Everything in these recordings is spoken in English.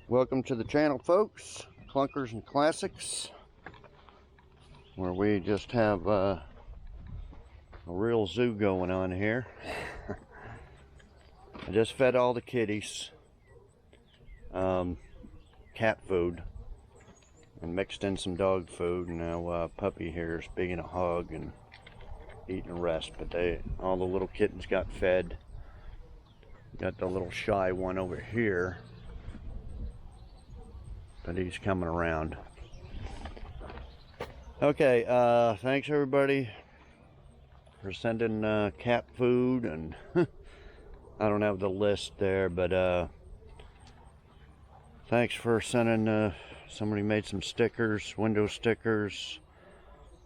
Welcome to the channel, folks. Clunkers and Classics, where we just have a real zoo going on here. I just fed all the kitties cat food and mixed in some dog food, and now puppy here is being a hug and eating a rest. But all the little kittens got fed. Got the little shy one over here, but he's coming around. Okay, thanks everybody for sending cat food, and I don't have the list there, but thanks for sending. Somebody made some stickers, window stickers.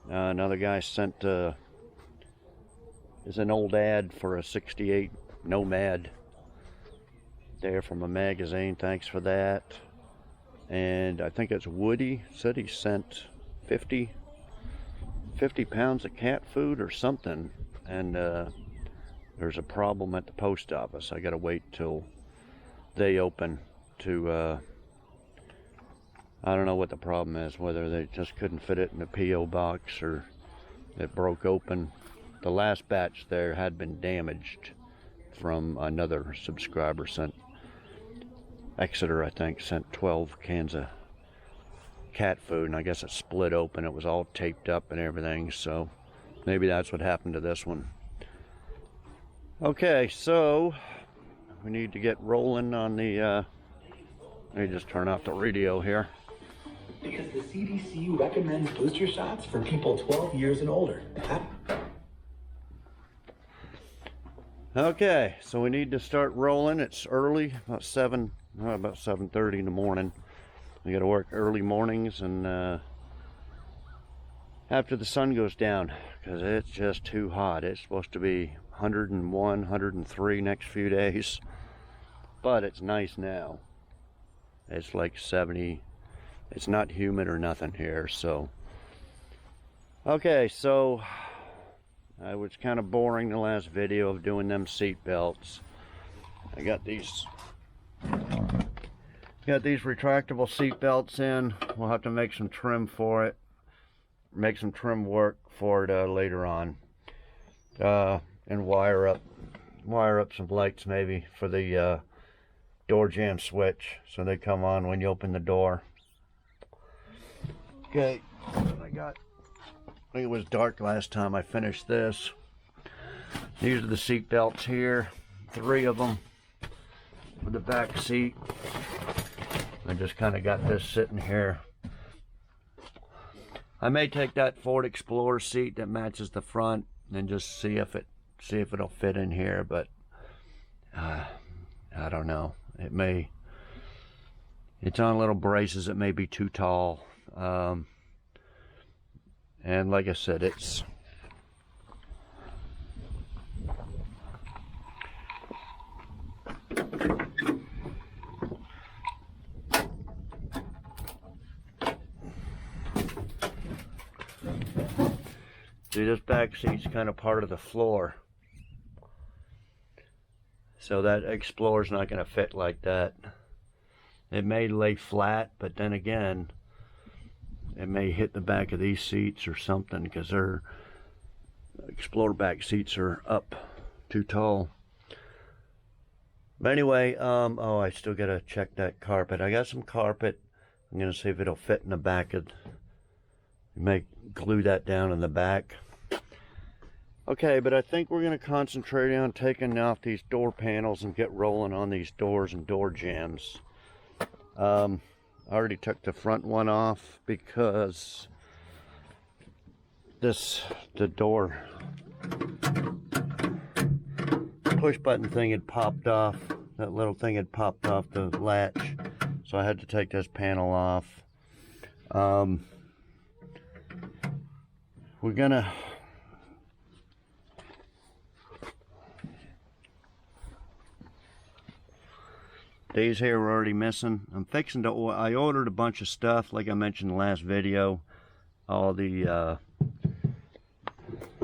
Another guy sent is an old ad for a '68 Nomad there from a magazine. Thanks for that. And I think it's Woody said he sent 50 pounds of cat food or something, and there's a problem at the post office. I gotta wait till they open to I don't know what the problem is, whether they just couldn't fit it in the P.O. box or it broke open. The last batch there had been damaged from another subscriber. Sent Exeter, I think, sent 12 cans of cat food, and I guess it split open. It was all taped up and everything, so maybe that's what happened to this one. Okay, so we need to get rolling on the let me just turn off the radio here. Because the CDC recommends booster shots for people 12 years and older. Okay, so we need to start rolling. It's early, about 7:30 in the morning. We got to work early mornings and after the sun goes down, because it's just too hot. It's supposed to be 101, 103 next few days, but it's nice now. It's like 70. It's not humid or nothing here, so. Okay, so I was kind of boring the last video of doing them seat belts. I got these retractable seat belts in. We'll have to make some trim for it, make some trim work for it later on, and wire up some lights maybe for the door jamb switch, so they come on when you open the door. Okay, I think it was dark last time I finished this. These are the seat belts here, 3 of them for the back seat. I just kind of got this sitting here. I may take that Ford Explorer seat that matches the front and just see if it'll fit in here, but I don't know. It's on little braces. It may be too tall. And like I said, it's see, this back seat's kind of part of the floor, so that Explorer's not going to fit like that. It may lay flat, but then again, it may hit the back of these seats or something, because their Explorer back seats are up too tall. But anyway, oh, I still gotta check that carpet. I got some carpet. I'm gonna see if it'll fit in the back of. You may glue that down in the back. Okay, but I think we're gonna concentrate on taking off these door panels and get rolling on these doors and door jambs. I already took the front one off because the door push button thing had popped off. That little thing had popped off the latch, so I had to take this panel off. We're gonna these here were already missing. I'm fixing to I ordered a bunch of stuff, like I mentioned in the last video. All the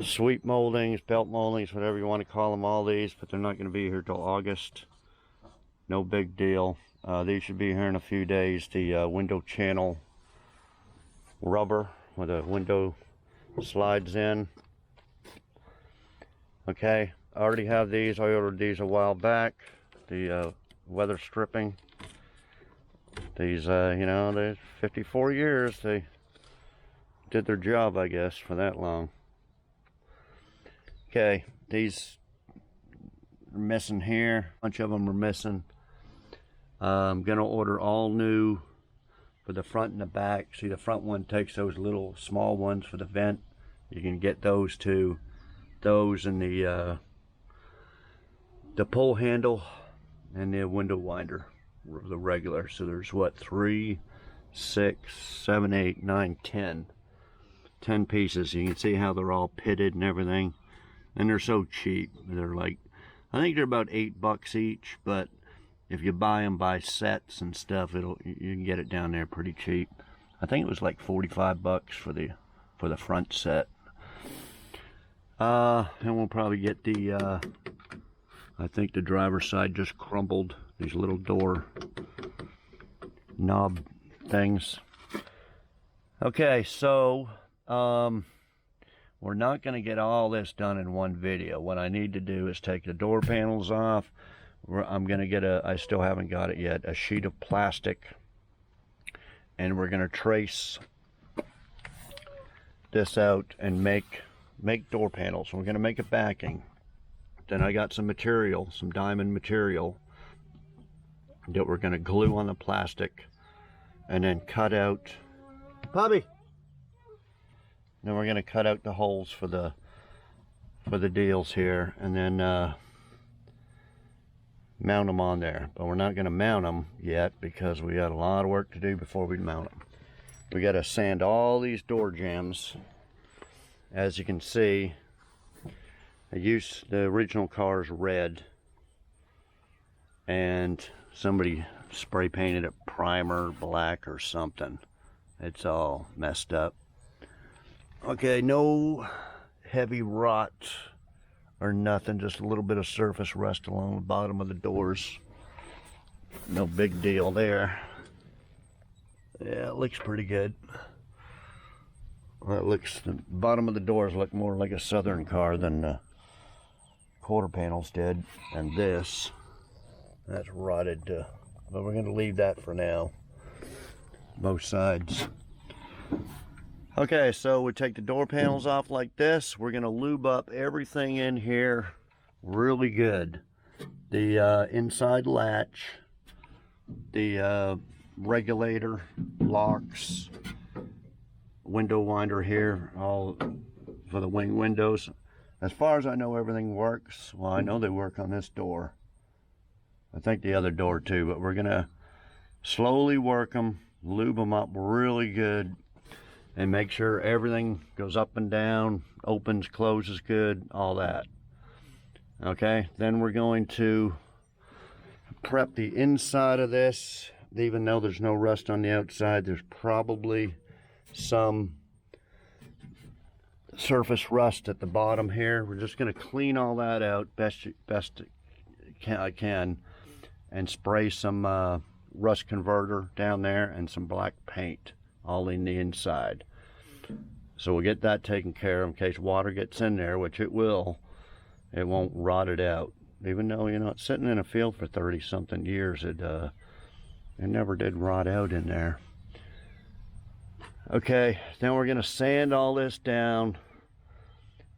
sweep moldings, belt moldings, whatever you want to call them, all these, but they're not going to be here till August. no big deal. These should be here in a few days. The window channel rubber where the window slides in. Okay, I already have these. I ordered these a while back. The weather stripping. These, you know, they're 54 years. They did their job, I guess, for that long. Okay, these are missing here. A bunch of them are missing. I'm gonna order all new for the front and the back. See, the front one takes those little small ones for the vent. You can get those too. Those and the pull handle and the window winder, the regular. So there's what, 3, 6, 7, 8, 9, 10 pieces. You can see how they're all pitted and everything, and they're so cheap. They're like, I think they're about $8 each, but if you buy them by sets and stuff, you can get it down there pretty cheap. I think it was like $45 for the front set. And we'll probably get the I think the driver's side just crumbled, these little door knob things. Okay, so we're not going to get all this done in one video. What I need to do is take the door panels off. I'm going to get I still haven't got it yet, a sheet of plastic, and we're going to trace this out and make door panels. We're going to make a backing. Then I got some material, some diamond material that we're going to glue on the plastic and then cut out, Bobby. Then we're going to cut out the holes for the deals here, and then mount them on there. But we're not going to mount them yet because we got a lot of work to do before we mount them. We got to sand all these door jambs. As you can see, the original car is red, and somebody spray painted it primer black or something. It's all messed up. Okay, no heavy rot or nothing, just a little bit of surface rust along the bottom of the doors. No big deal there. Yeah, it looks pretty good. Well, the bottom of the doors look more like a Southern car than the quarter panels did. And that's rotted, but we're going to leave that for now, both sides. Okay, so we take the door panels off like this. We're going to lube up everything in here really good. The inside latch, the regulator, locks, window winder here, all for the wing windows. As far as I know, everything works. Well, I know they work on this door. I think the other door too, but we're gonna slowly work them, lube them up really good, and make sure everything goes up and down, opens, closes good, all that. Okay, then we're going to prep the inside of this. Even though there's no rust on the outside, there's probably some surface rust at the bottom here. We're just going to clean all that out best I can, and spray some rust converter down there and some black paint all in the inside. So we'll get that taken care of in case water gets in there, which it will. It won't rot it out. Even though, you know, it's sitting in a field for 30 something years, it never did rot out in there. Okay, then we're going to sand all this down.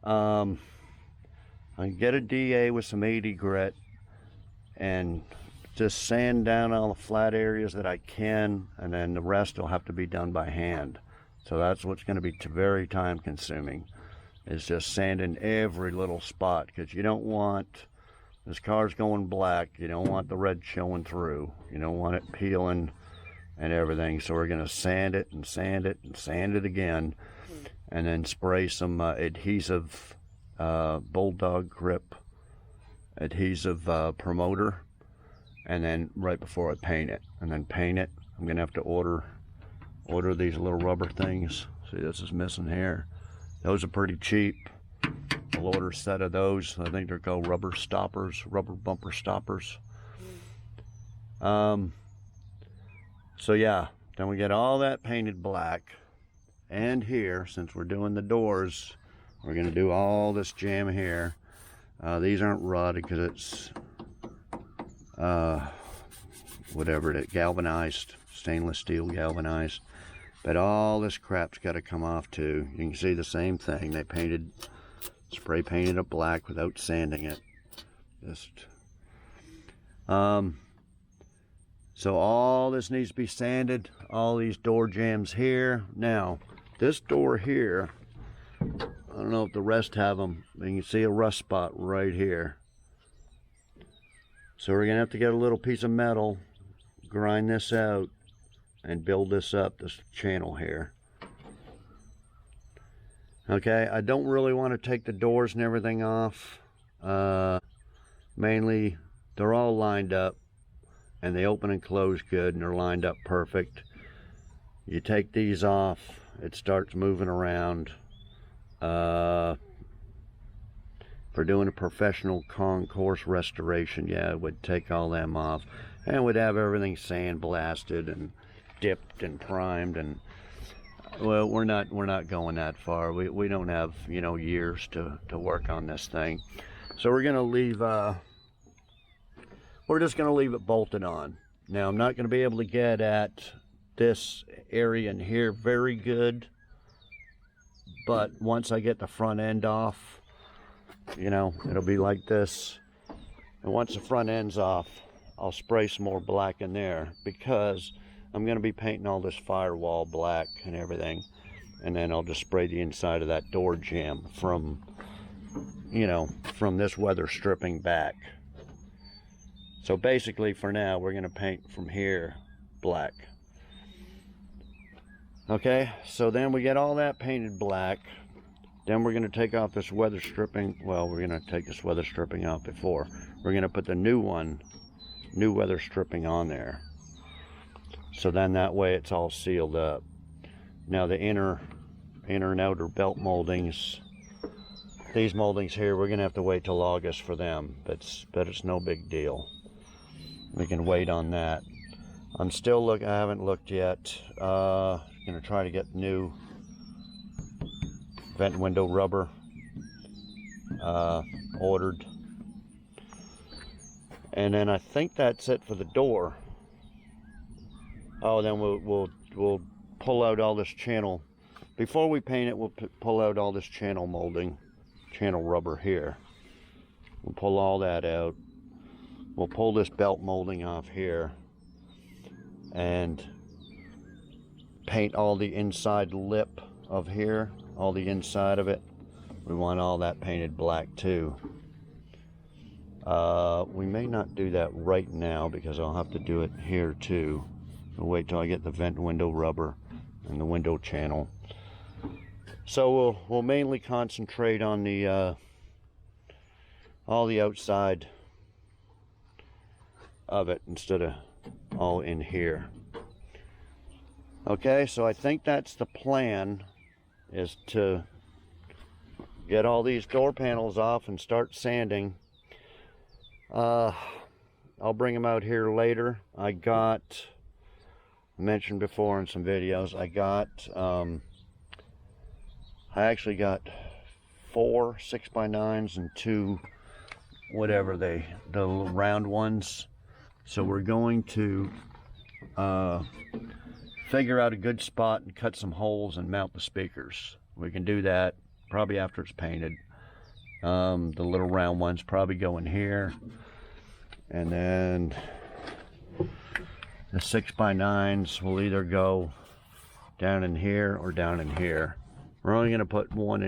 I get a DA with some 80 grit and just sand down all the flat areas that I can, and then the rest will have to be done by hand. So that's what's going to be very time consuming, is just sanding every little spot, because you don't want, this car's going black, you don't want the red showing through, you don't want it peeling and everything. So we're going to sand it and sand it and sand it again, and then spray some adhesive bulldog grip adhesive promoter, and then right before I paint it, and then paint it. I'm going to have to order these little rubber things. See, this is missing here. Those are pretty cheap. I'll order a set of those. I think they're called rubber stoppers, rubber bumper stoppers. So yeah, then we get all that painted black. And here, since we're doing the doors, we're going to do all this jam here. These aren't rotted because it's whatever it is, galvanized, stainless steel galvanized. But all this crap's got to come off too. You can see the same thing. They spray painted it black without sanding it. So all this needs to be sanded. All these door jambs here. Now, this door here, I don't know if the rest have them, but you can see a rust spot right here. So we're gonna have to get a little piece of metal, grind this out, and build this up, this channel here. Okay, I don't really want to take the doors and everything off. Mainly, they're all lined up, and they open and close good, and they're lined up perfect. You take these off, it starts moving around. For doing a professional concourse restoration, yeah, it would take all them off, and would have everything sandblasted and dipped and primed. And well, we're not going that far. We don't have, you know, years to work on this thing. So we're gonna leave. We're just gonna leave it bolted on. Now I'm not gonna be able to get at this area in here very good, but once I get the front end off, you know, it'll be like this. And once the front end's off, I'll spray some more black in there, because I'm going to be painting all this firewall black and everything. And then I'll just spray the inside of that door jamb from, you know, from this weather stripping back. So basically for now, we're going to paint from here black. Okay, so then we get all that painted black. Then we're going to take off this weather stripping. Well, we're going to take this weather stripping out before. We're going to put the new weather stripping on there. So then that way it's all sealed up. Now the inner and outer belt moldings, these moldings here, we're going to have to wait till August for them. But it's no big deal. We can wait on that. I'm still I haven't looked yet. Going to try to get new vent window rubber ordered, and then I think that's it for the door. Oh, then we'll pull out all this channel before we paint it. We'll pull out all this channel molding, channel rubber here. We'll pull all that out. We'll pull this belt molding off here and paint all the inside lip of here, all the inside of it. We want all that painted black too. We may not do that right now because I'll have to do it here too. We'll wait till I get the vent window rubber and the window channel. So we'll mainly concentrate on the all the outside of it instead of all in here. Okay, so I think that's the plan, is to get all these door panels off and start sanding. I'll bring them out here later. I mentioned before in some videos, I actually got 4 6x9s and 2 whatever the round ones. So we're going to figure out a good spot and cut some holes and mount the speakers. We can do that probably after it's painted. The little round ones probably go in here, and then the 6x9s will either go down in here or down in here. We're only going to put one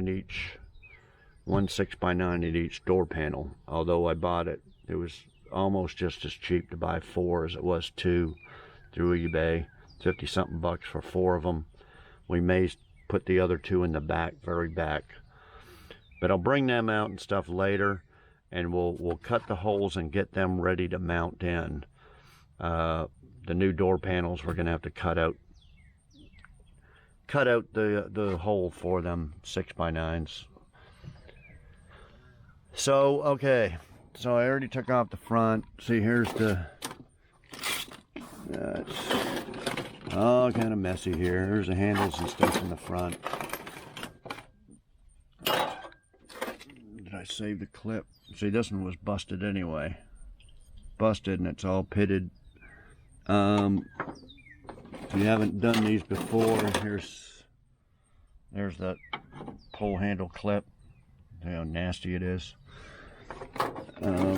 6x9 in each door panel. Although I bought it was almost just as cheap to buy 4 as it was 2 through eBay. 50 something bucks for 4 of them. We may put the other 2 in the back, very back, but I'll bring them out and stuff later, and we'll cut the holes and get them ready to mount in. The new door panels, we're gonna have to cut out the hole for them, 6x9s. So okay, so I already took off the front. See, here's the It's all kind of messy here. There's the handles and stuff in the front. Did I save the clip? See, this one was busted anyway. Busted, and it's all pitted. If you haven't done these before, there's that pull handle clip. See how nasty it is. I'll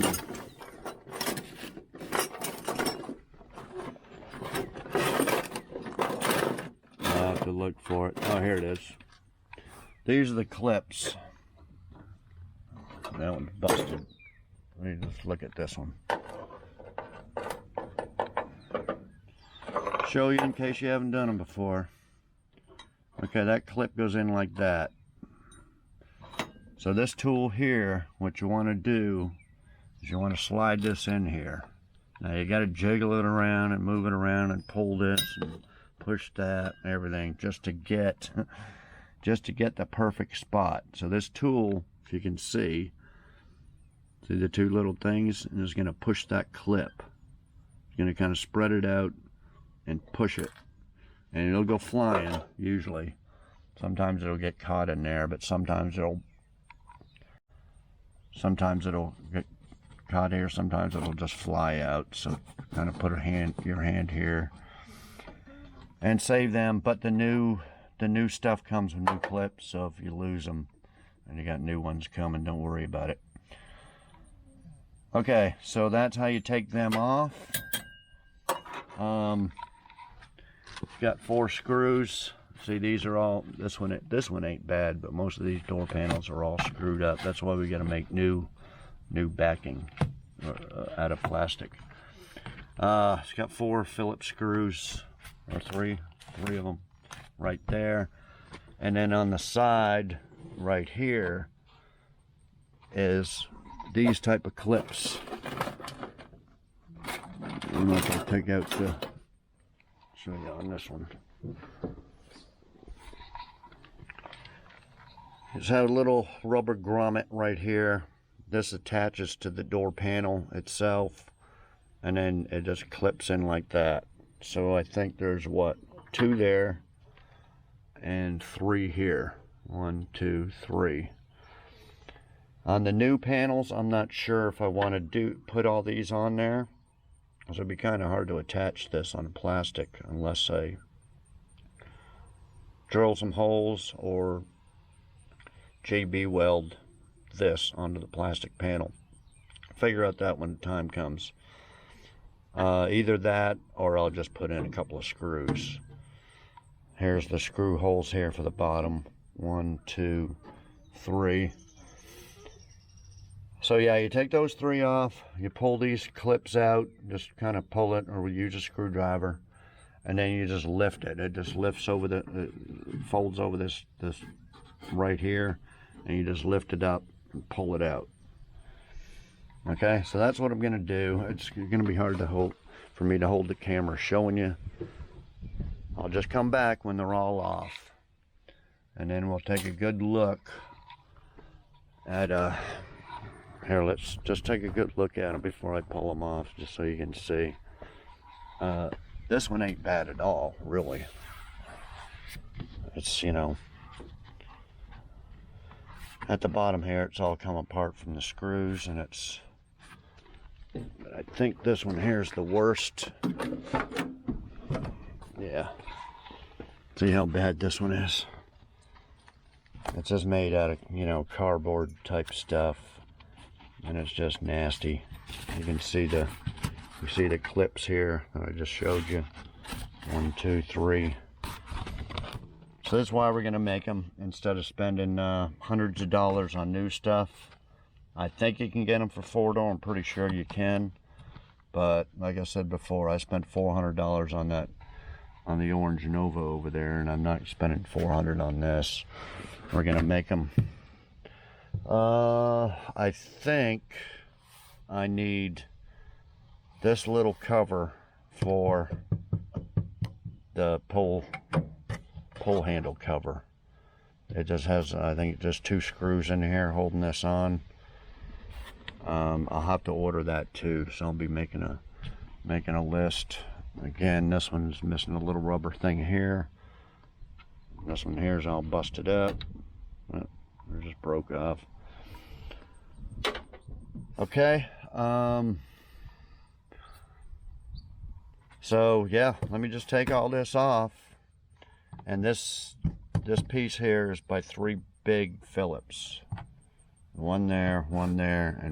have to look for it. Oh, here it is. These are the clips. That one's busted. Let me just look at this one. Show you in case you haven't done them before. Okay, that clip goes in like that. So this tool here, what you want to do is you want to slide this in here. Now you got to jiggle it around and move it around and pull this and push that and everything just to get the perfect spot. So this tool, if you can see the two little things, and it's going to push that clip. It's going to kind of spread it out and push it, and it'll go flying usually. Sometimes it'll get caught in there, but sometimes it'll get caught here, sometimes it'll just fly out. So kind of put your hand here and save them. But the new stuff comes with new clips, so if you lose them and you got new ones coming, don't worry about it. Okay, so that's how you take them off. Got 4 screws. See, these are all, this one ain't bad, but most of these door panels are all screwed up. That's why we got to make new backing out of plastic. It's got 4 Phillips screws, or three of them right there. And then on the side right here is these type of clips. I don't know if I'll take out the, show you on this one. It's had a little rubber grommet right here. This attaches to the door panel itself, and then it just clips in like that. So I think there's what, 2 there and 3 here. 1, 2, 3. On the new panels, I'm not sure if I want to put all these on there, because it'd be kind of hard to attach this on plastic unless I drill some holes or JB weld this onto the plastic panel. Figure out that when the time comes. Either that, or I'll just put in a couple of screws. Here's the screw holes here for the bottom. 1, 2, 3. So yeah, you take those 3 off, you pull these clips out, just kind of pull it, or we use a screwdriver, and then you just lift it. It just lifts over folds over this right here, and you just lift it up and pull it out. Okay, so that's what I'm gonna do. It's gonna be hard to hold, for me to hold the camera showing you. I'll just come back when they're all off, and then we'll take a good look at here, let's just take a good look at them before I pull them off, just so you can see. This one ain't bad at all, really. It's, you know, at the bottom here, it's all come apart from the screws, and it's, I think this one here is the worst. Yeah. See how bad this one is? It's just made out of, you know, cardboard type stuff. And it's just nasty. You can see the clips here that I just showed you. 1, 2, 3. So that's why we're gonna make them instead of spending hundreds of dollars on new stuff. I think you can get them for $4. I'm pretty sure you can. But like I said before, I spent $400 on that, on the orange Nova over there, and I'm not spending $400 on this. We're gonna make them. I think I need this little cover for the pull handle cover. It just has, I think, just 2 screws in here holding this on. I'll have to order that too, so I'll be making a list Again, this one's missing a little rubber thing here. This one here is all busted up. It just broke off. Okay. So yeah, let me just take all this off. And this piece here is by 3 big Phillips. One there, and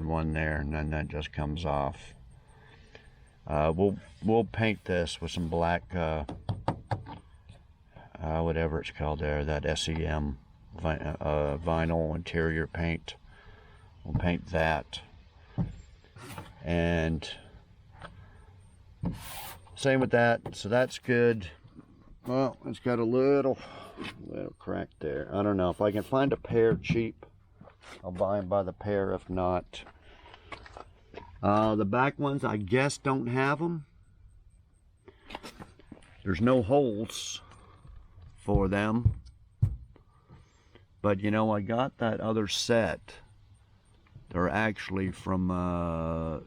one there, and then that just comes off. We'll paint this with some black, whatever it's called there, that SEM vinyl interior paint. We'll paint that. And same with that. So that's good. Well, it's got a little crack there. I don't know if I can find a pair cheap. I'll buy them by the pair. If not, the back ones I guess don't have them. There's no holes for them. But you know, I got that other set. They're actually from a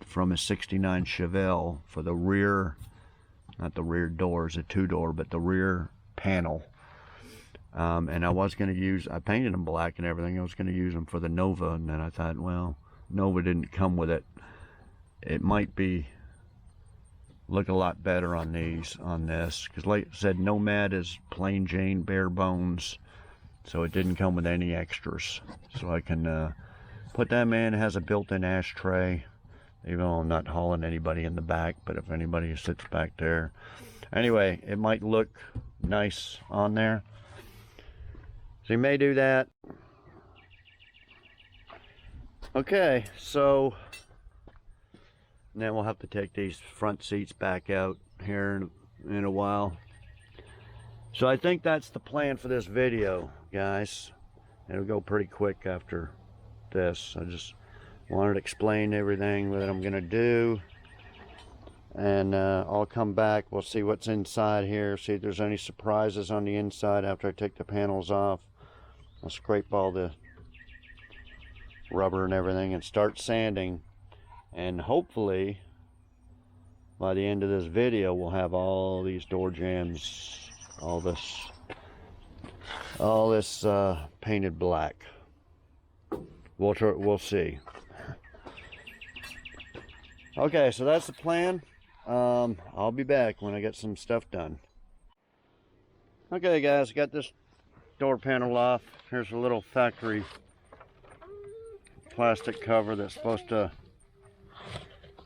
'69 Chevelle for the rear, not the rear doors, a 2-door, but the rear panel. And I was going to use, I painted them black and everything. I was going to use them for the Nova, and then I thought, well, Nova didn't come with it. It might look a lot better on this, because like I said, Nomad is plain Jane, bare bones, so it didn't come with any extras. So I can put them in. It has a built-in ashtray, even though I'm not hauling anybody in the back, but if anybody sits back there. Anyway, it might look nice on there. So you may do that. Okay, so then we'll have to take these front seats back out here in a while. So I think that's the plan for this video, guys. It'll go pretty quick after this. I just wanted to explain everything that I'm gonna do, and I'll come back. We'll see what's inside here, see if there's any surprises on the inside after I take the panels off. I'll scrape all the rubber and everything and start sanding, and hopefully by the end of this video we'll have all these door jambs, all this painted black. We'll see. Okay, so that's the plan. I'll be back when I get some stuff done. Okay guys, got this door panel off. Here's a little factory plastic cover that's supposed to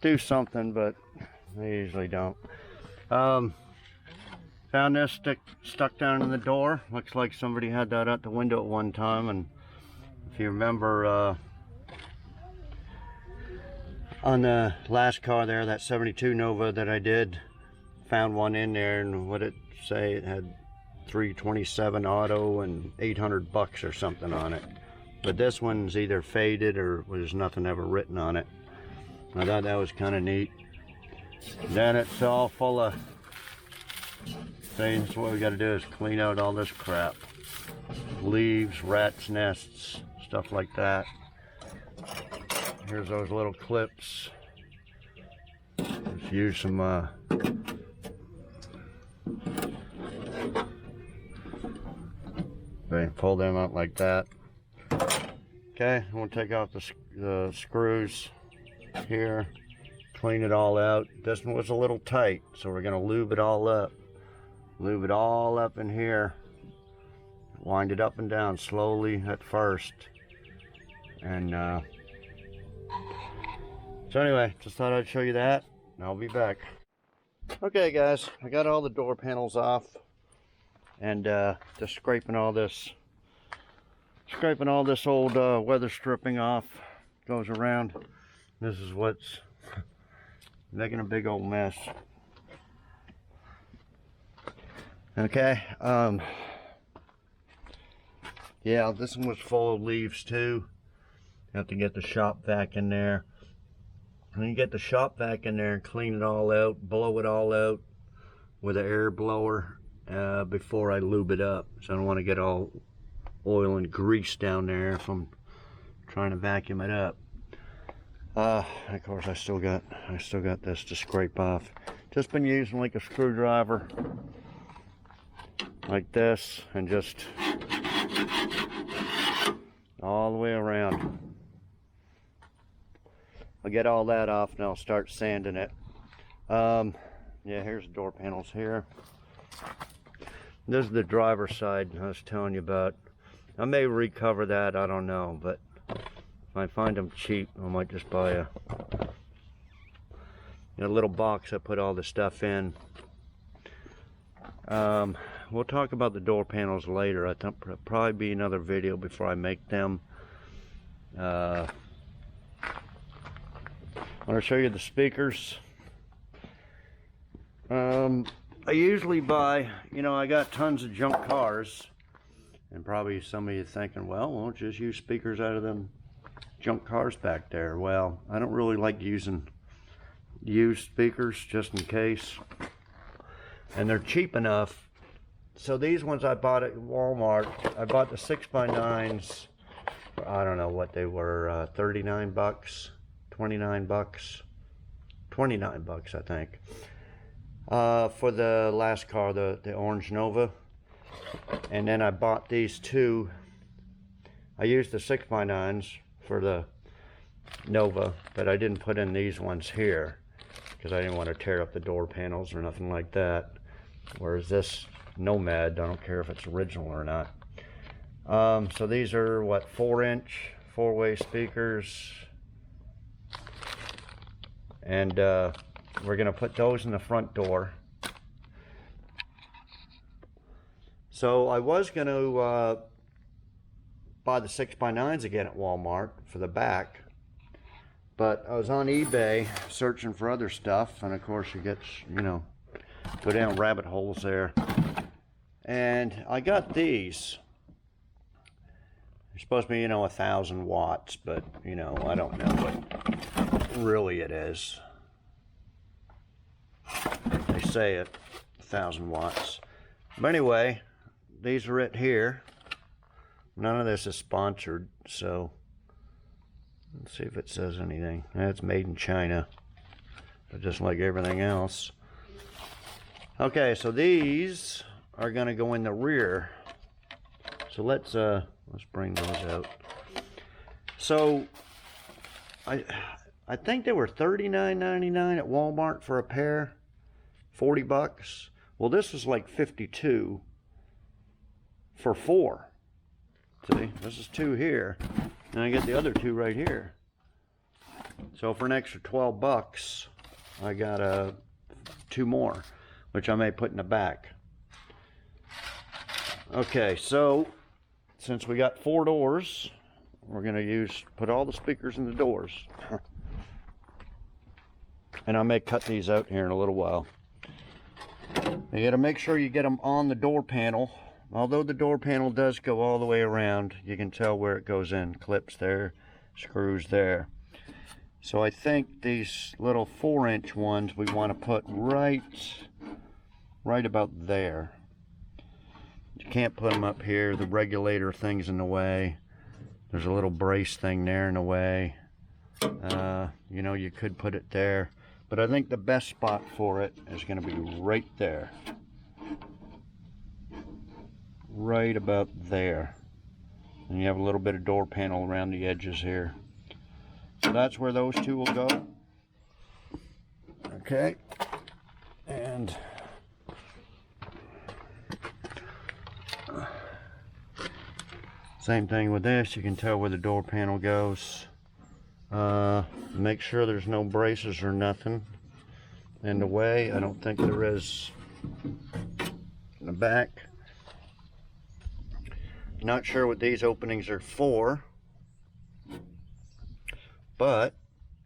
do something, but they usually don't. Found this stuck down in the door. Looks like somebody had that out the window at one time, and if you remember on the last car there, that 72 Nova that I did, found one in there, and what it say, it had 327 auto and 800 bucks or something on it. But this one's either faded or there's nothing ever written on it. I thought that was kind of neat. Then it's all full of things. What we got to do is clean out all this crap. Leaves, rats' nests, stuff like that. Here's those little clips. Just use some pull them out like that. Okay, I'm gonna take off the screws here, clean it all out. This one was a little tight, so we're gonna lube it all up. Lube it all up in here. Wind it up and down slowly at first. And so anyway, just thought I'd show you that, and I'll be back. Okay guys, I got all the door panels off, and just scraping all this old weather stripping off. Goes around. This is what's making a big old mess. Okay, yeah, this one was full of leaves too. Have to get the shop vac in there. When you get the shop vac in there and clean it all out, blow it all out with an air blower before I lube it up. So I don't want to get all oil and grease down there if I'm trying to vacuum it up. Of course I still got this to scrape off. Just been using like a screwdriver like this and just all the way around. I'll get all that off and I'll start sanding it. Yeah, here's the door panels here. This is the driver's side I was telling you about. I may recover that, I don't know, but if I find them cheap, I might just buy a little box I put all the stuff in. We'll talk about the door panels later. I think there'll probably be another video before I make them. I want to show you the speakers. I usually buy, I got tons of junk cars, and probably some of you thinking, well, why don't you just use speakers out of them junk cars back there? Well, I don't really like using used speakers just in case, and they're cheap enough. So these ones I bought at Walmart. I bought the 6x9s. I don't know what they were, 39 bucks, 29 bucks, 29 bucks I think. For the last car, the orange Nova. And then I bought these two. I used the 6x9s for the Nova, but I didn't put in these ones here because I didn't want to tear up the door panels or nothing like that. Whereas this Nomad, I don't care if it's original or not. So these are what, 4-inch 4-way speakers, and we're gonna put those in the front door. So I was gonna buy the 6x9s again at Walmart for the back, but I was on eBay searching for other stuff, and of course you get, go down rabbit holes there. And I got these. They're supposed to be, 1,000 watts, but, I don't know what really it is. They say it, 1,000 watts. But anyway, these are it here. None of this is sponsored, so let's see if it says anything. It's made in China, but just like everything else. Okay, so these are going to go in the rear. So let's bring those out. So I think they were $39.99 at Walmart for a pair, 40 bucks. Well, this was like 52 for 4. See, this is 2 here, and I get the other 2 right here. So for an extra 12 bucks, I got 2 more, which I may put in the back. Okay, so since we got 4 doors, we're gonna put all the speakers in the doors. And I may cut these out here in a little while. You gotta make sure you get them on the door panel. Although the door panel does go all the way around, you can tell where it goes in. Clips there, screws there. So I think these little 4-inch ones we want to put right about there. You can't put them up here. The regulator thing's in the way. There's a little brace thing there in the way. You could put it there, but I think the best spot for it is going to be right there. Right about there. And you have a little bit of door panel around the edges here. So that's where those 2 will go. Okay. And same thing with this. You can tell where the door panel goes. Make sure there's no braces or nothing in the way. I don't think there is in the back. Not sure what these openings are for, but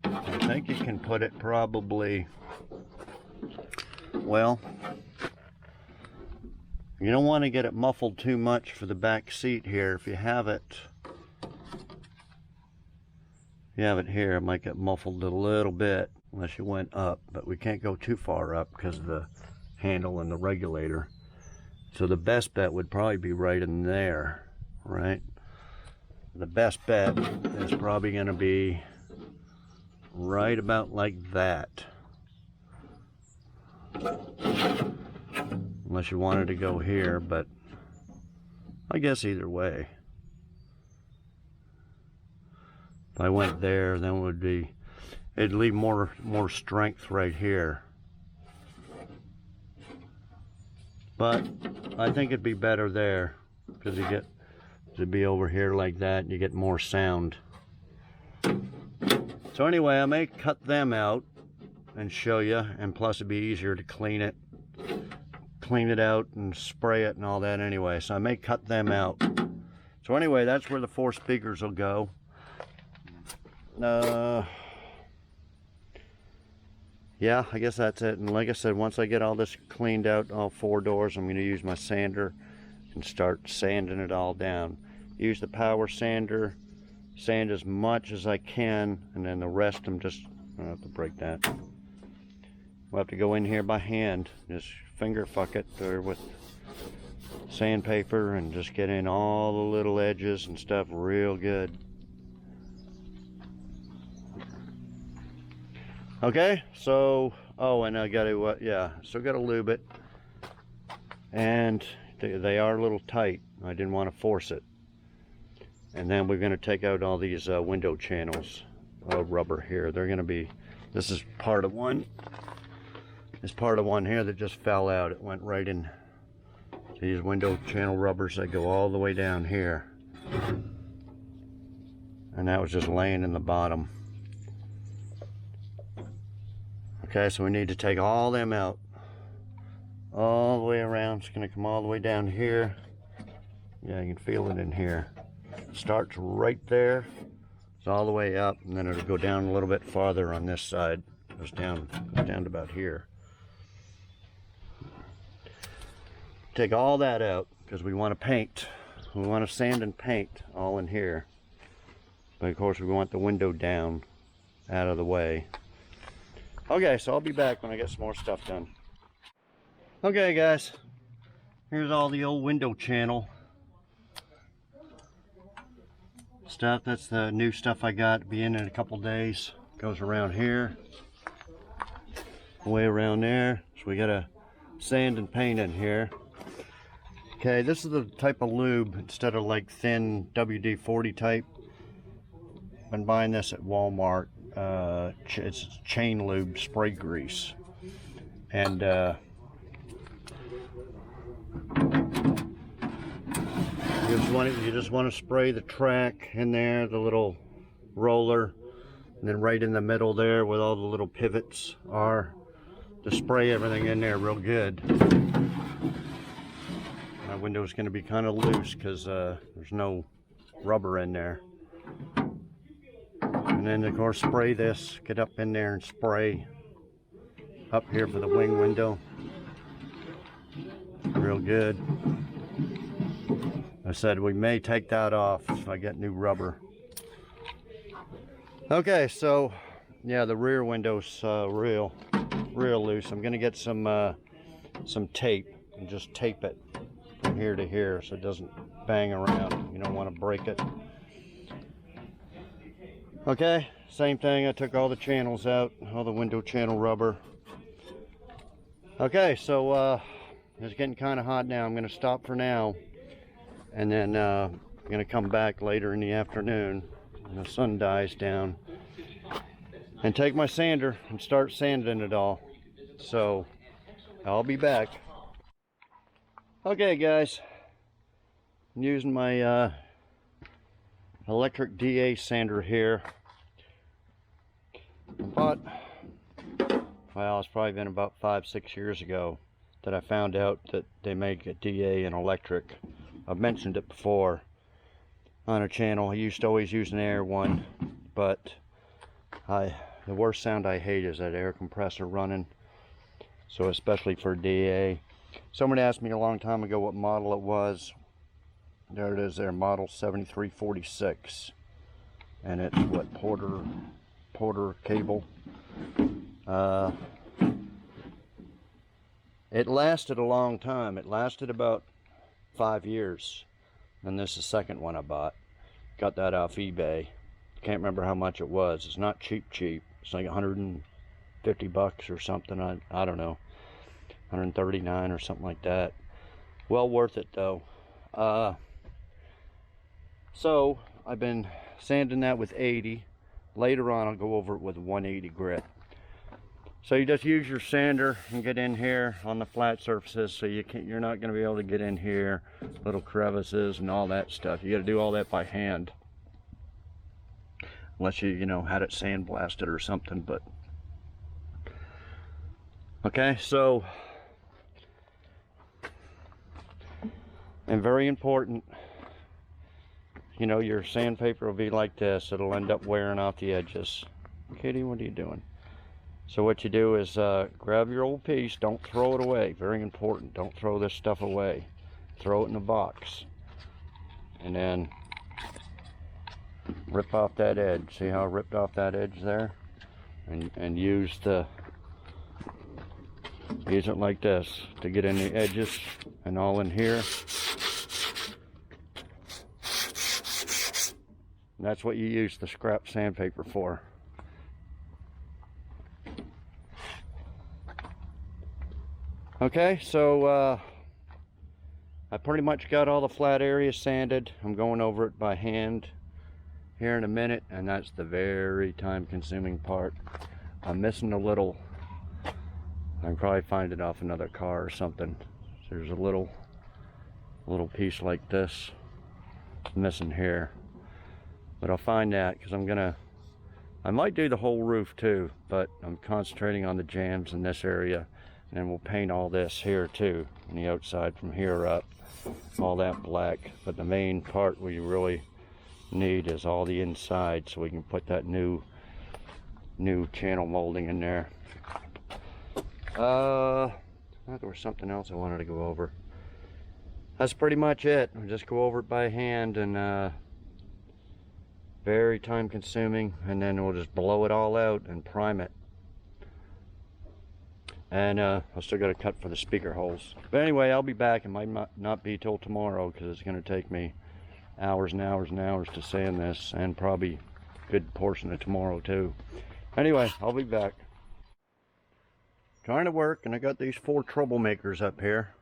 I think you can put it probably, well, you don't want to get it muffled too much for the back seat here. If you have it here, it might get muffled a little bit unless you went up, but we can't go too far up because of the handle and the regulator. So the best bet would probably be right in there, right? The best bet is probably going to be right about like that. Unless you wanted to go here, but I guess either way. If I went there, then it'd leave more strength right here. But I think it'd be better there, because you get to be over here like that, and you get more sound. So anyway, I may cut them out and show you, and plus it'd be easier to clean it out and spray it and all that anyway. So I may cut them out. So anyway, that's where the 4 speakers will go. Yeah, I guess that's it. And like I said, once I get all this cleaned out, all 4 doors, I'm going to use my sander and start sanding it all down. Use the power sander, sand as much as I can, and then the rest I have to break that. We'll have to go in here by hand, just finger fuck it or with sandpaper and just get in all the little edges and stuff real good. Okay, so, oh, and I gotta, yeah, still gotta lube it. And they are a little tight. I didn't want to force it. And then we're gonna take out all these window channels of rubber here. They're gonna be, this is part of one. There's part of one here that just fell out. It went right in these window channel rubbers that go all the way down here. And that was just laying in the bottom. Okay, so we need to take all them out. All the way around. It's gonna come all the way down here. Yeah, you can feel it in here. Starts right there. It's all the way up, and then it'll go down a little bit farther on this side. Goes down to about here. Take all that out because we want to paint. We want to sand and paint all in here. But of course we want the window down, out of the way. Okay, so I'll be back when I get some more stuff done. Okay guys, here's all the old window channel stuff. That's the new stuff I got. Be in a couple days. Goes around here, way around there. So we got a sand and paint in here. Okay, this is the type of lube instead of like thin WD-40 type. Been buying this at Walmart. It's chain lube spray grease, and you just want to spray the track in there, the little roller, and then right in the middle there where all the little pivots are, to spray everything in there real good. My window is going to be kind of loose because there's no rubber in there. And then of course spray this, get up in there and spray up here for the wing window. Real good. I said we may take that off if I get new rubber. Okay, so yeah, the rear window's real loose. I'm gonna get some tape and just tape it from here to here so it doesn't bang around. You don't want to break it. Okay, same thing. I took all the channels out, all the window channel rubber. Okay, so it's getting kind of hot now. I'm going to stop for now, and then I'm going to come back later in the afternoon when the sun dies down and take my sander and start sanding it all. So I'll be back. Okay guys, I'm using my electric DA sander here. I bought, well, it's probably been about 5-6 years ago that I found out that they make a DA and electric. I've mentioned it before on a channel. I used to always use an air one, but the worst sound I hate is that air compressor running. So especially for DA. Someone asked me a long time ago what model it was. There it is there, model 7346. And it's what, Porter cable. It lasted a long time. It lasted about 5 years. And this is the second one I bought. Got that off eBay. Can't remember how much it was. It's not cheap. It's like 150 bucks or something. I don't know. 139 or something like that. Well worth it though. So I've been sanding that with 80. Later on I'll go over it with 180 grit. So you just use your sander and get in here on the flat surfaces, so you're not going to be able to get in here, little crevices and all that stuff. You got to do all that by hand, unless you know had it sandblasted or something. But okay, so, and very important, you know, your sandpaper will be like this. It'll end up wearing off the edges. Kitty, what are you doing? So what you do is grab your old piece, don't throw it away. Very important, don't throw this stuff away. Throw it in a box. And then rip off that edge. See how I ripped off that edge there? And use it like this to get in the edges and all in here. And that's what you use the scrap sandpaper for. Okay, so I pretty much got all the flat areas sanded. I'm going over it by hand here in a minute, and that's the very time-consuming part. I'm missing a little. I can probably find it off another car or something. There's a little piece like this missing here, but I'll find that because I might do the whole roof too, but I'm concentrating on the jambs in this area. And then we'll paint all this here too, on the outside from here up, all that black. But the main part we really need is all the inside, so we can put that new channel molding in there. There was something else I wanted to go over. That's pretty much it. I'll just go over it by hand, and very time consuming, and then we'll just blow it all out and prime it. And I still got to cut for the speaker holes. But anyway, I'll be back. It might not be till tomorrow, because it's going to take me hours and hours and hours to sand this, and probably a good portion of tomorrow too. Anyway, I'll be back. Trying to work, and I got these 4 troublemakers up here.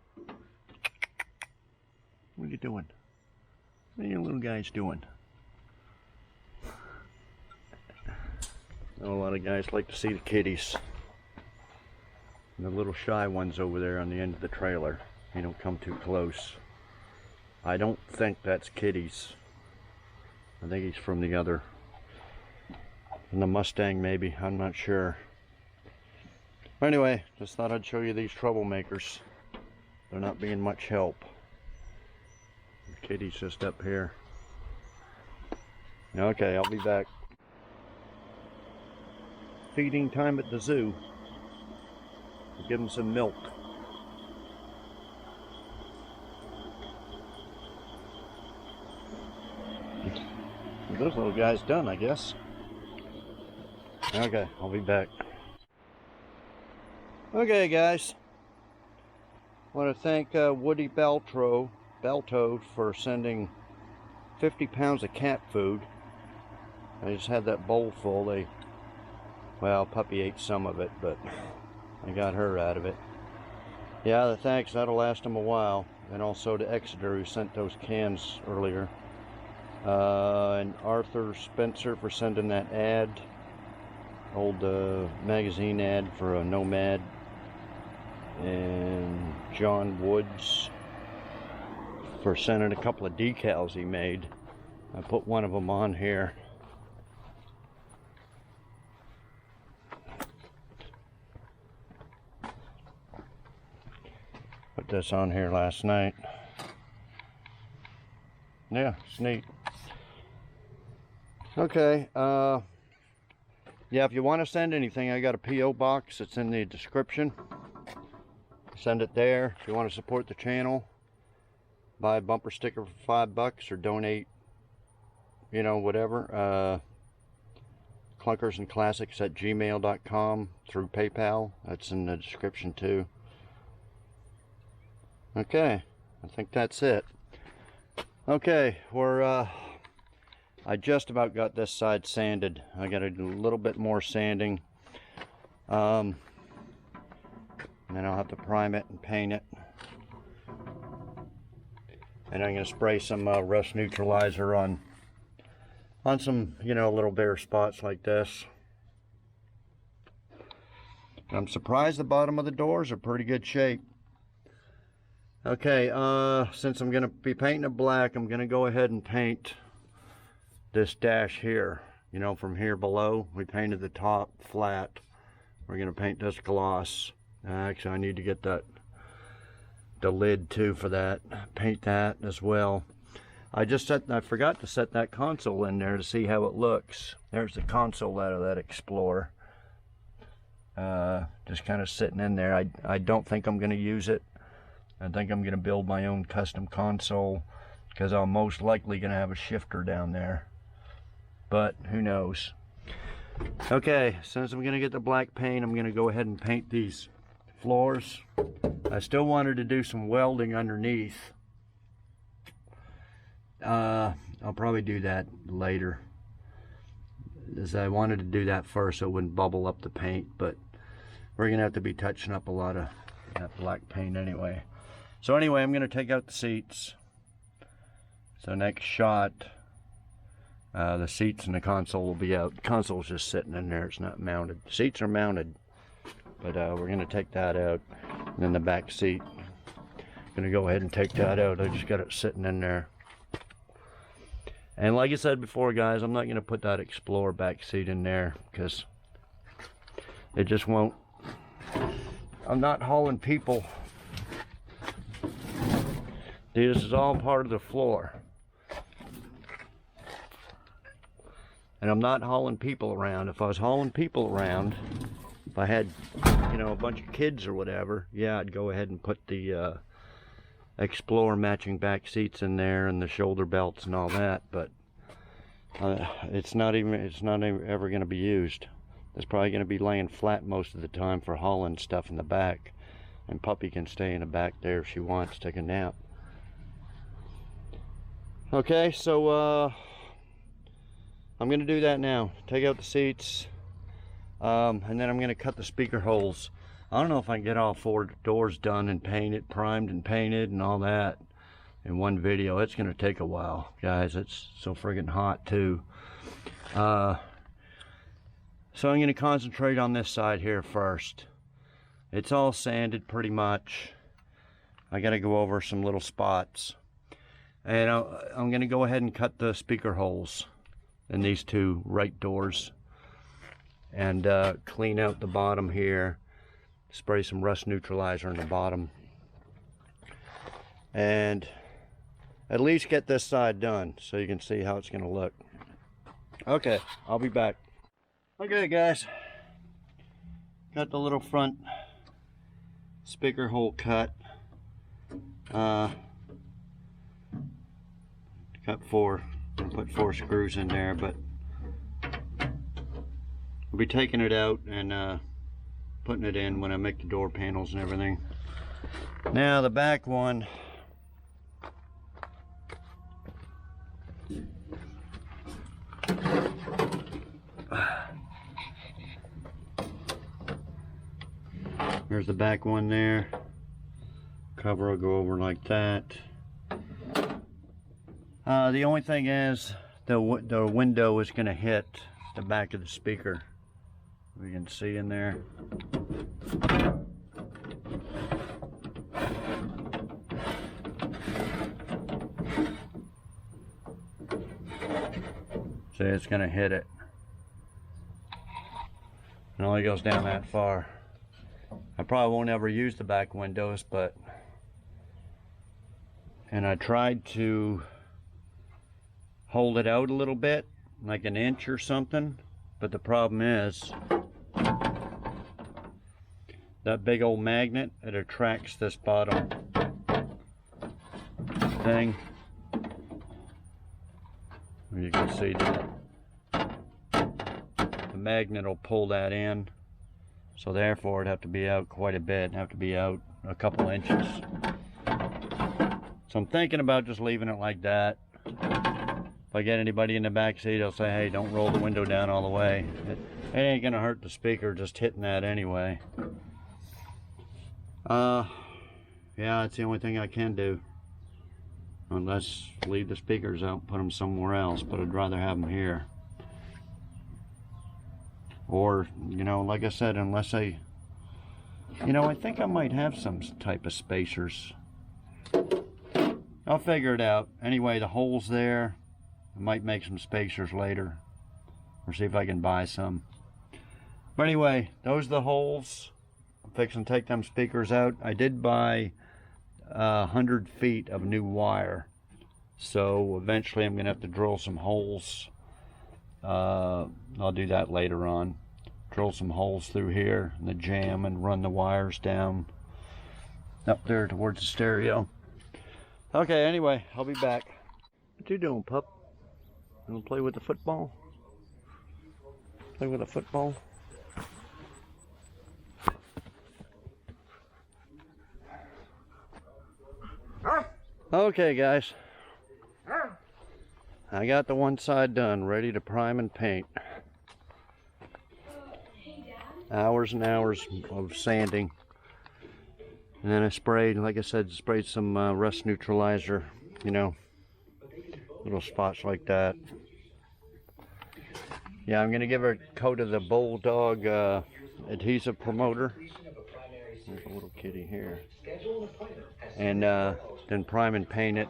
What are you doing? What are you little guys doing? A lot of guys like to see the kitties. And the little shy one's over there on the end of the trailer. They don't come too close. I don't think that's Kitty's. I think he's from the Mustang maybe. I'm not sure. Anyway, just thought I'd show you these troublemakers. They're not being much help. Kitty's just up here. Okay, I'll be back. Feeding time at the zoo. Give them some milk. Those little guys done, I guess. Okay, I'll be back. Okay, guys. I want to thank Woody Balto for sending 50 pounds of cat food. I just had that bowl full. Well, Puppy ate some of it, but I got her out of it. Yeah, the thanks, that'll last them a while. And also to Exeter, who sent those cans earlier. And Arthur Spencer for sending that ad. Old magazine ad for a Nomad. And John Woods for sending a couple of decals he made. I put one of them on here. Put this on here last night. Yeah, it's neat. Okay, yeah, if you want to send anything, I got a P.O. box. It's in the description. Send it there. If you want to support the channel, buy a bumper sticker for $5 or donate, you know, whatever. Clunkers and Classics at gmail.com through PayPal. That's in the description too. Okay, I think that's it. Okay, I just about got this side sanded. I got to do a little bit more sanding. And then I'll have to prime it and paint it. And I'm going to spray some rust neutralizer on some, you know, little bare spots like this. I'm surprised the bottom of the doors are pretty good shape. Okay, since I'm going to be painting it black, I'm going to go ahead and paint this dash here. You know, from here below, we painted the top flat. We're going to paint this gloss. Actually, I need to get the lid too for that. Paint that as well. I forgot to set that console in there to see how it looks. There's the console out of that Explorer. Just kind of sitting in there. I don't think I'm going to use it. I think I'm going to build my own custom console because I'm most likely going to have a shifter down there. But who knows. Okay, since I'm going to get the black paint, I'm going to go ahead and paint these floors. I still wanted to do some welding underneath. I'll probably do that later, as I wanted to do that first so it wouldn't bubble up the paint, but we're gonna have to be touching up a lot of that black paint anyway. So anyway, I'm gonna take out the seats. So next shot, the seats and the console will be out. The console's just sitting in there, it's not mounted. The seats are mounted, but we're gonna take that out. And then the back seat, gonna go ahead and take that out. I just got it sitting in there. And like I said before, guys, I'm not going to put that Explorer back seat in there because it just won't. I'm not hauling people. This is all part of the floor. And I'm not hauling people around. If I was hauling people around, if I had, you know, a bunch of kids or whatever, yeah, I'd go ahead and put the Explorer matching back seats in there and the shoulder belts and all that, but it's not ever going to be used. It's probably going to be laying flat most of the time for hauling stuff in the back, and Puppy can stay in the back there if she wants, take a nap. Okay, so I'm going to do that now. Take out the seats, and then I'm going to cut the speaker holes. I don't know if I can get all 4 doors done and painted, primed and painted and all that in one video. It's going to take a while, guys. It's so friggin' hot too. So I'm going to concentrate on this side here first. It's all sanded pretty much. I got to go over some little spots. And I'm going to go ahead and cut the speaker holes in these 2 right doors. And clean out the bottom here. Spray some rust neutralizer in the bottom, and at least get this side done so you can see how it's going to look. Okay, I'll be back. Okay, guys, got the little front speaker hole cut. Cut 4. I'm gonna put 4 screws in there, but I'll be taking it out and putting it in when I make the door panels and everything. Now the back one, there's the back one there. Cover will go over like that. The only thing is the window is going to hit the back of the speaker. We can see in there. See, it's going to hit it. It only goes down that far. I probably won't ever use the back windows, but... And I tried to hold it out a little bit, like an inch or something, but the problem is that big old magnet, it attracts this bottom thing. You can see that the magnet will pull that in, so therefore it'd have to be out quite a bit. It'd have to be out a couple inches. So I'm thinking about just leaving it like that. If I get anybody in the back seat, I'll say, hey, don't roll the window down all the way. It ain't gonna hurt the speaker just hitting that anyway. Yeah, it's the only thing I can do. Unless leave the speakers out and put them somewhere else, but I'd rather have them here. Or, you know, like I said, unless I, you know, I think I might have some type of spacers. I'll figure it out. Anyway, the hole's there. I might make some spacers later, or see if I can buy some. But anyway, those are the holes. I'm fixing to take them speakers out. I did buy 100 feet of new wire, so eventually I'm gonna have to drill some holes. I'll do that later on. Drill some holes through here in the jam and run the wires down up there towards the stereo. Okay, anyway, I'll be back. What you doing, pup? You wanna play with the football? Play with a football? Okay, guys. I got the one side done, ready to prime and paint. Hours and hours of sanding. And then I sprayed, like I said, sprayed some rust neutralizer, you know, little spots like that. Yeah, I'm gonna give her a coat of the Bulldog adhesive promoter. There's a little kitty here. And then prime and paint it.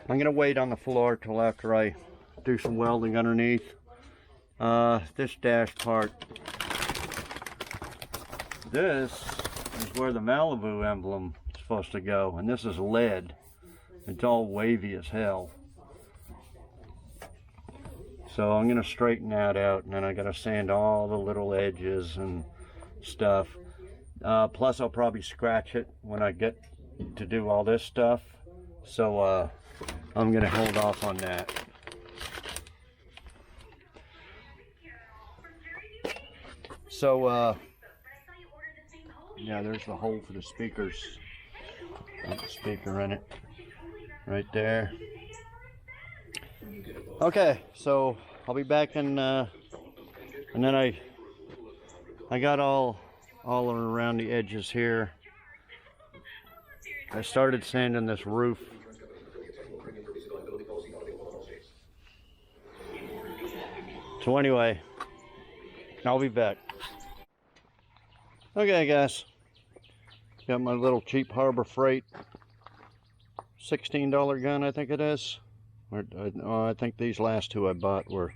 I'm gonna wait on the floor till after I do some welding underneath. This dash part, this is where the Malibu emblem is supposed to go, and this is lead. It's all wavy as hell. So I'm gonna straighten that out, and then I gotta sand all the little edges and stuff. Plus I'll probably scratch it when I get to do all this stuff. So I'm gonna hold off on that. So yeah, there's the hole for the speakers. Got the speaker in it right there. Okay, so I'll be back in and then I got all around the edges here. I started sanding this roof. So anyway, I'll be back. Okay, guys, got my little cheap Harbor Freight $16 gun, I think it is. I think these last two I bought were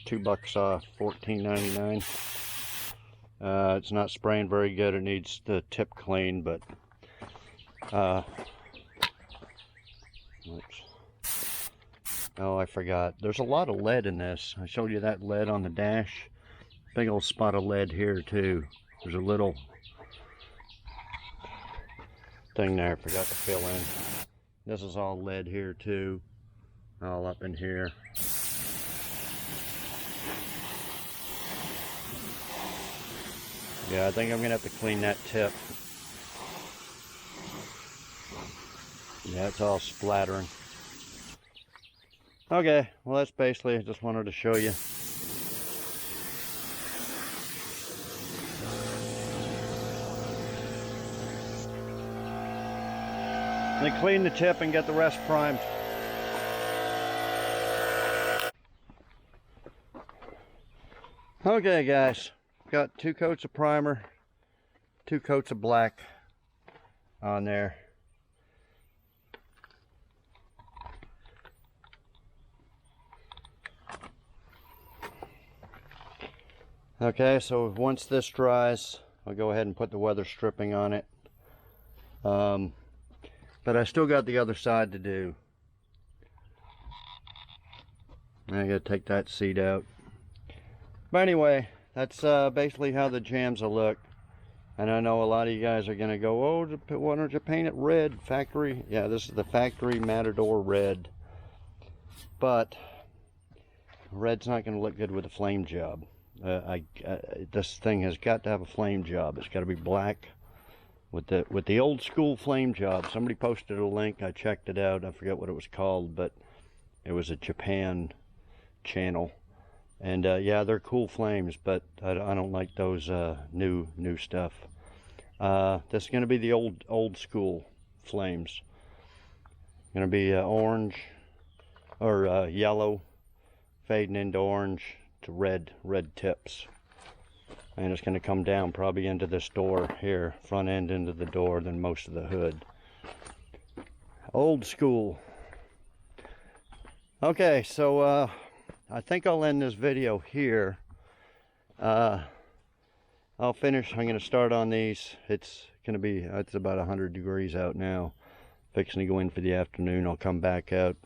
$2 off, $14.99. It's not spraying very good. It needs the tip clean, but oh, I forgot. There's a lot of lead in this. I showed you that lead on the dash. Big old spot of lead here too. There's a little thing there I forgot to fill in. This is all lead here too. All up in here. Yeah, I think I'm gonna have to clean that tip. Yeah, it's all splattering. Okay, well that's basically, I just wanted to show you. Then clean the tip and get the rest primed. Okay guys, got 2 coats of primer, 2 coats of black on there. Okay, so once this dries, I'll go ahead and put the weather stripping on it. But I still got the other side to do. I gotta take that seat out. But anyway, that's basically how the Jambs will look. And I know a lot of you guys are gonna go, oh, why don't you paint it red, factory? Yeah, this is the factory Matador red. But red's not gonna look good with a flame job. This thing has got to have a flame job. It's got to be black with the old school flame job. Somebody posted a link. I checked it out. I forget what it was called, but it was a Japan channel. And yeah, they're cool flames, but I don't like those new stuff. This is going to be the old school flames. Going to be orange or yellow, fading into orange to red tips. And it's going to come down probably into this door here, front end into the door, then most of the hood. Old school. Okay, so I think I'll end this video here. I'll finish. I'm going to start on these. It's about 100 degrees out now. Fixing to go in for the afternoon. I'll come back out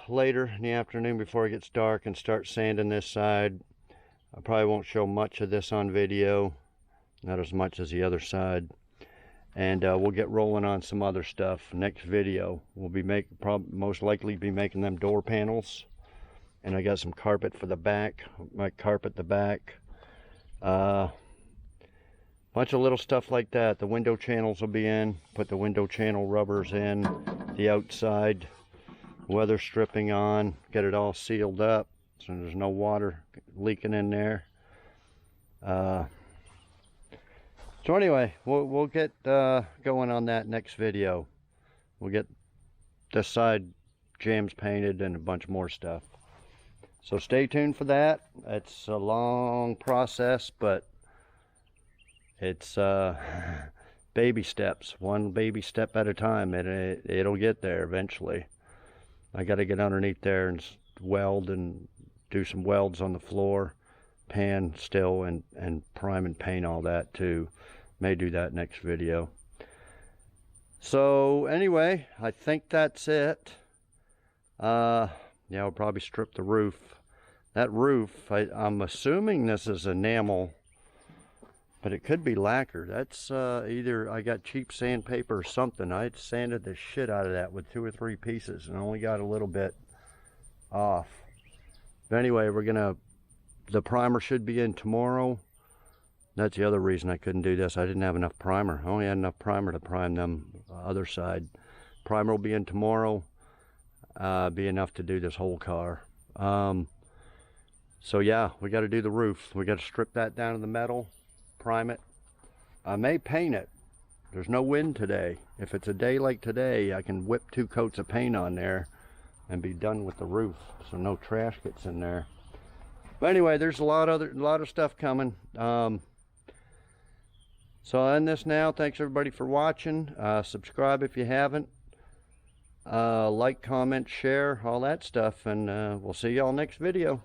later in the afternoon before it gets dark and start sanding this side. I probably won't show much of this on video, not as much as the other side. And we'll get rolling on some other stuff. Next video, we'll be most likely be making them door panels. And I got some carpet for the back. Might carpet the back. Bunch of little stuff like that. The window channels will be in. Put the window channel rubbers in. The outside. Weather stripping on. Get it all sealed up so there's no water leaking in there. So anyway, we'll get going on that next video. We'll get this side Jambs painted and a bunch more stuff. So stay tuned for that. It's a long process, but it's baby steps, one baby step at a time, and it'll get there eventually. I got to get underneath there and weld and do some welds on the floor, pan still, and prime and paint all that too. May do that next video. So anyway, I think that's it. Yeah, I'll probably strip the roof. That roof, I'm assuming this is enamel, but it could be lacquer. That's either I got cheap sandpaper or something. I sanded the shit out of that with 2 or 3 pieces and only got a little bit off. But anyway, the primer should be in tomorrow. That's the other reason I couldn't do this. I didn't have enough primer. I only had enough primer to prime them other side. Primer will be in tomorrow. Be enough to do this whole car. So yeah, we got to do the roof. We got to strip that down to the metal, prime it. I may paint it. There's no wind today. If it's a day like today, I can whip 2 coats of paint on there and be done with the roof, so no trash gets in there. But anyway, there's a lot of stuff coming. So I'll end this now. Thanks everybody for watching. Subscribe if you haven't. Like, comment, share, all that stuff, and we'll see y'all next video.